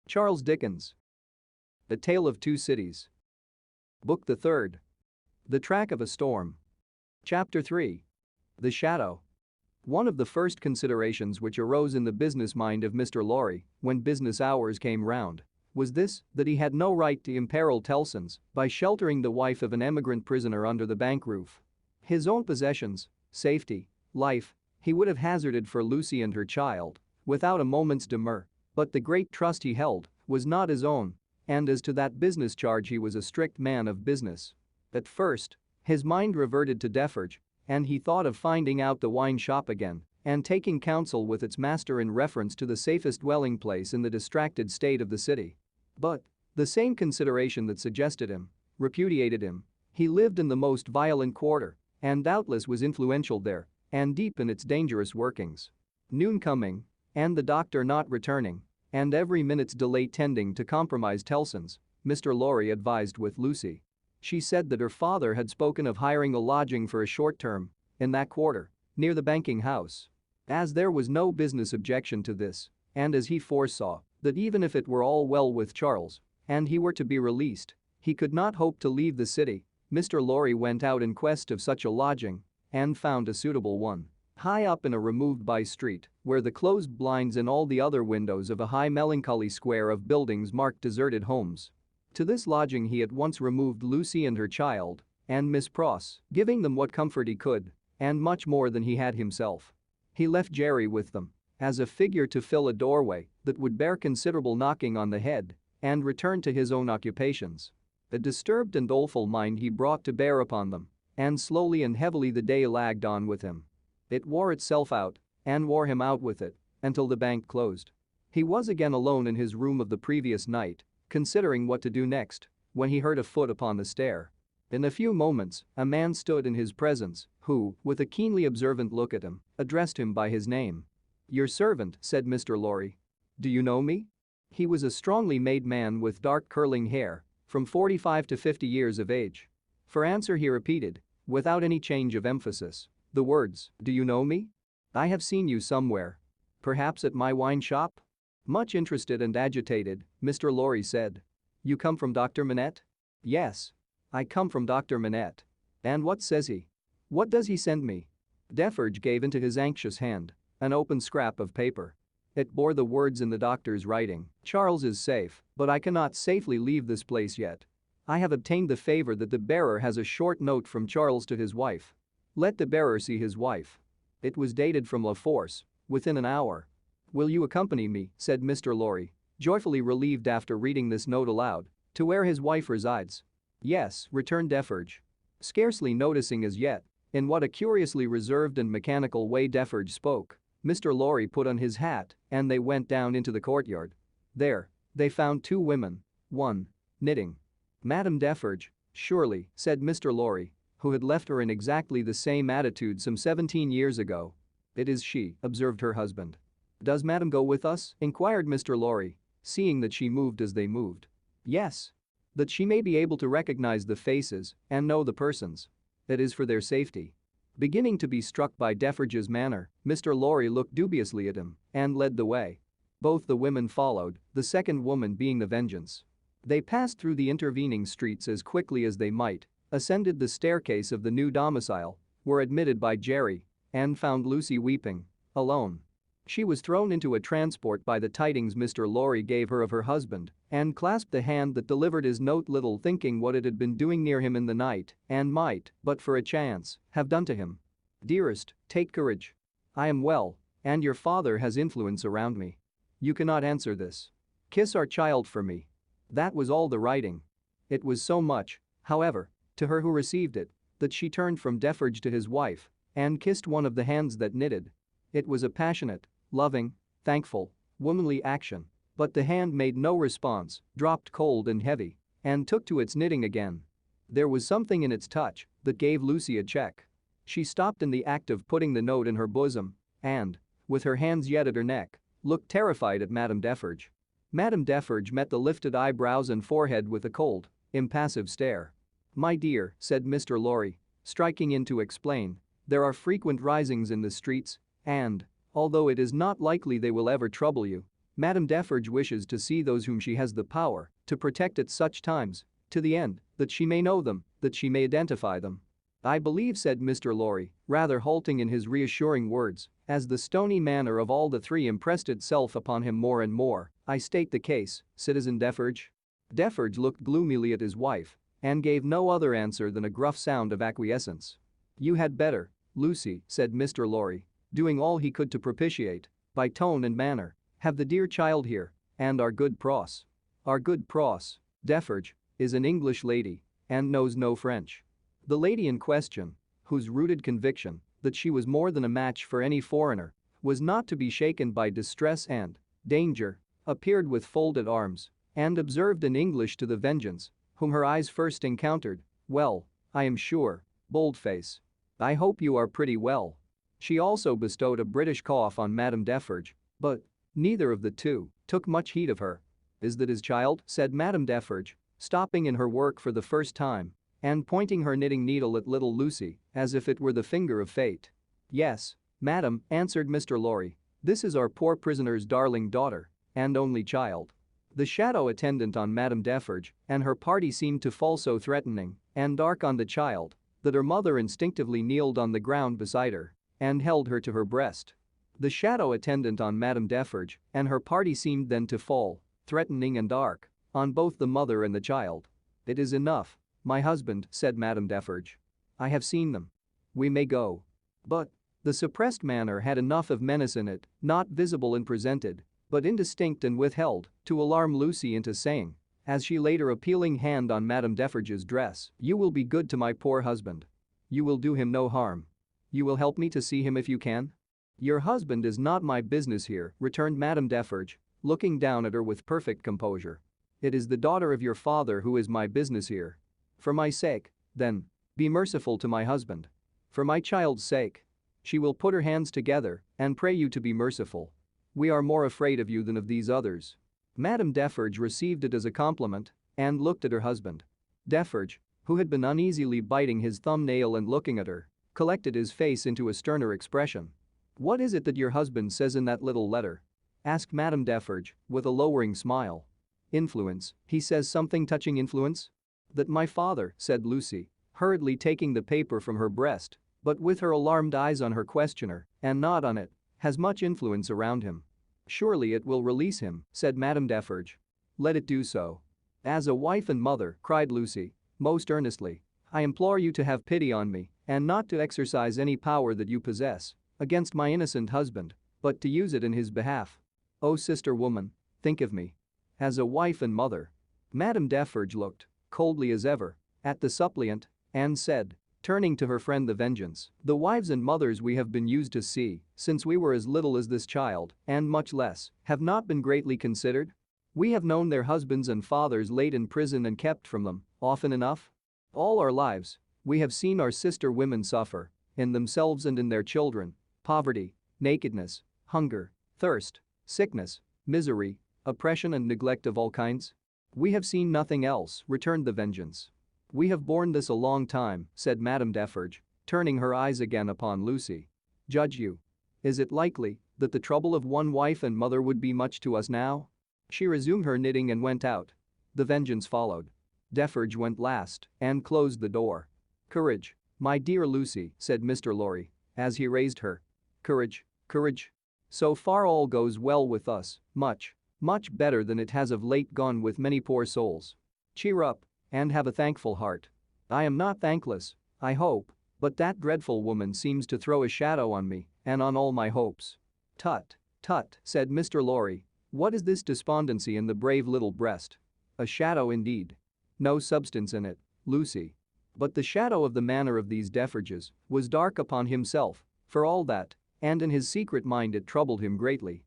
Charles Dickens. A Tale of Two Cities. Book the Third. The Track of a Storm. Chapter 3. The Shadow. One of the first considerations which arose in the business mind of Mr. Lorry when business hours came round was this, that he had no right to imperil Tellson's by sheltering the wife of an emigrant prisoner under the bank roof. His own possessions, safety, life, he would have hazarded for Lucy and her child without a moment's demur, but the great trust he held was not his own, and as to that business charge he was a strict man of business. At first, his mind reverted to Defarge, and he thought of finding out the wine shop again and taking counsel with its master in reference to the safest dwelling place in the distracted state of the city. But the same consideration that suggested him repudiated him. He lived in the most violent quarter and doubtless was influential there and deep in its dangerous workings. Noon coming, and the doctor not returning, and every minute's delay tending to compromise Tellson's, Mr. Lorry advised with Lucy. She said that her father had spoken of hiring a lodging for a short term in that quarter, near the banking house. As there was no business objection to this, and as he foresaw that even if it were all well with Charles and he were to be released, he could not hope to leave the city, Mr. Lorry went out in quest of such a lodging and found a suitable one. High up in a removed by-street, where the closed blinds in all the other windows of a high melancholy square of buildings marked deserted homes. To this lodging he at once removed Lucy and her child, and Miss Pross, giving them what comfort he could, and much more than he had himself. He left Jerry with them, as a figure to fill a doorway that would bear considerable knocking on the head, and returned to his own occupations. A disturbed and doleful mind he brought to bear upon them, and slowly and heavily the day lagged on with him. It wore itself out, and wore him out with it, until the bank closed. He was again alone in his room of the previous night, considering what to do next, when he heard a foot upon the stair. In a few moments, a man stood in his presence, who, with a keenly observant look at him, addressed him by his name. "Your servant," said Mr. Lorry. "Do you know me?" He was a strongly made man with dark curling hair, from 45 to 50 years of age. For answer he repeated, without any change of emphasis, the words, "Do you know me? I have seen you somewhere. Perhaps at my wine shop?" Much interested and agitated, Mr. Lorry said. "You come from Dr. Manette?" "Yes. I come from Dr. Manette. And what says he? What does he send me?" Defarge gave into his anxious hand an open scrap of paper. It bore the words in the doctor's writing, "Charles is safe, but I cannot safely leave this place yet. I have obtained the favor that the bearer has a short note from Charles to his wife. Let the bearer see his wife." It was dated from La Force, within an hour. "Will you accompany me," said Mr. Lorry, joyfully relieved after reading this note aloud, "to where his wife resides?" "Yes," returned Defarge. Scarcely noticing as yet in what a curiously reserved and mechanical way Defarge spoke, Mr. Lorry put on his hat and they went down into the courtyard. There, they found two women, one knitting. "Madame Defarge, surely," said Mr. Lorry, who had left her in exactly the same attitude some 17 years ago. "It is she," observed her husband. "Does Madame go with us?" inquired Mr. Lorry, seeing that she moved as they moved. "Yes. That she may be able to recognize the faces and know the persons. It is for their safety." Beginning to be struck by Defarge's manner, Mr. Lorry looked dubiously at him and led the way. Both the women followed, the second woman being the Vengeance. They passed through the intervening streets as quickly as they might, ascended the staircase of the new domicile, were admitted by Jerry, and found Lucy weeping, alone. She was thrown into a transport by the tidings Mr. Lorry gave her of her husband and clasped the hand that delivered his note, little thinking what it had been doing near him in the night and might, but for a chance, have done to him. "Dearest, take courage. I am well, and your father has influence around me. You cannot answer this. Kiss our child for me." That was all the writing. It was so much, however, to her who received it, that she turned from Defarge to his wife and kissed one of the hands that knitted. It was a passionate, loving, thankful, womanly action, but the hand made no response, dropped cold and heavy, and took to its knitting again. There was something in its touch that gave Lucy a check. She stopped in the act of putting the note in her bosom and, with her hands yet at her neck, looked terrified at Madame Defarge. Madame Defarge met the lifted eyebrows and forehead with a cold, impassive stare. "My dear," said Mr. Lorry, striking in to explain, "there are frequent risings in the streets, and, although it is not likely they will ever trouble you, Madame Defarge wishes to see those whom she has the power to protect at such times, to the end that she may know them, that she may identify them. I believe, said Mr. Lorry, rather halting in his reassuring words, as the stony manner of all the three impressed itself upon him more and more, I state the case, Citizen Defarge. Defarge looked gloomily at his wife and gave no other answer than a gruff sound of acquiescence. You had better, Lucy, said Mr. Lorry, doing all he could to propitiate, by tone and manner, have the dear child here, and our good Pross. Our good Pross, Defarge, is an English lady and knows no French. The lady in question, whose rooted conviction that she was more than a match for any foreigner was not to be shaken by distress and danger, appeared with folded arms and observed in English to the Vengeance, whom her eyes first encountered, well, I am sure, boldface. I hope you are pretty well. She also bestowed a British cough on Madame Defarge, but neither of the two took much heed of her. Is that his child? Said Madame Defarge, stopping in her work for the first time and pointing her knitting needle at little Lucy as if it were the finger of fate. Yes, madam, answered Mr. Lorry, this is our poor prisoner's darling daughter and only child. The shadow attendant on Madame Defarge and her party seemed to fall so threatening and dark on the child that her mother instinctively kneeled on the ground beside her and held her to her breast. The shadow attendant on Madame Defarge and her party seemed then to fall, threatening and dark, on both the mother and the child. It is enough, my husband, said Madame Defarge. I have seen them. We may go. But the suppressed manner had enough of menace in it, not visible and presented, but indistinct and withheld, to alarm Lucy into saying, as she laid her appealing hand on Madame Defarge's dress, you will be good to my poor husband. You will do him no harm. You will help me to see him if you can? Your husband is not my business here, returned Madame Defarge, looking down at her with perfect composure. It is the daughter of your father who is my business here. For my sake, then, be merciful to my husband. For my child's sake. She will put her hands together and pray you to be merciful. We are more afraid of you than of these others. Madame Defarge received it as a compliment and looked at her husband. Defarge, who had been uneasily biting his thumbnail and looking at her, collected his face into a sterner expression. What is it that your husband says in that little letter? Asked Madame Defarge, with a lowering smile. Influence, he says something touching influence? That my father, said Lucy, hurriedly taking the paper from her breast, but with her alarmed eyes on her questioner and not on it, has much influence around him. Surely it will release him, said Madame Defarge. Let it do so. As a wife and mother, cried Lucy, most earnestly, I implore you to have pity on me and not to exercise any power that you possess against my innocent husband, but to use it in his behalf. Oh, sister woman, think of me. As a wife and mother. Madame Defarge looked, coldly as ever, at the suppliant and said, turning to her friend the Vengeance, the wives and mothers we have been used to see since we were as little as this child and much less have not been greatly considered. We have known their husbands and fathers laid in prison and kept from them, often enough. All our lives, we have seen our sister women suffer, in themselves and in their children, poverty, nakedness, hunger, thirst, sickness, misery, oppression and neglect of all kinds. We have seen nothing else, returned the Vengeance. We have borne this a long time, said Madame Defarge, turning her eyes again upon Lucy. Judge you. Is it likely that the trouble of one wife and mother would be much to us now? She resumed her knitting and went out. The Vengeance followed. Defarge went last and closed the door. Courage, my dear Lucy, said Mr. Lorry, as he raised her. Courage, courage. So far all goes well with us, much better than it has of late gone with many poor souls. Cheer up and have a thankful heart. I am not thankless, I hope, but that dreadful woman seems to throw a shadow on me and on all my hopes. Tut, tut, said Mr. Lorry, what is this despondency in the brave little breast? A shadow indeed. No substance in it, Lucy. But the shadow of the manner of these Defarges was dark upon himself, for all that, and in his secret mind it troubled him greatly.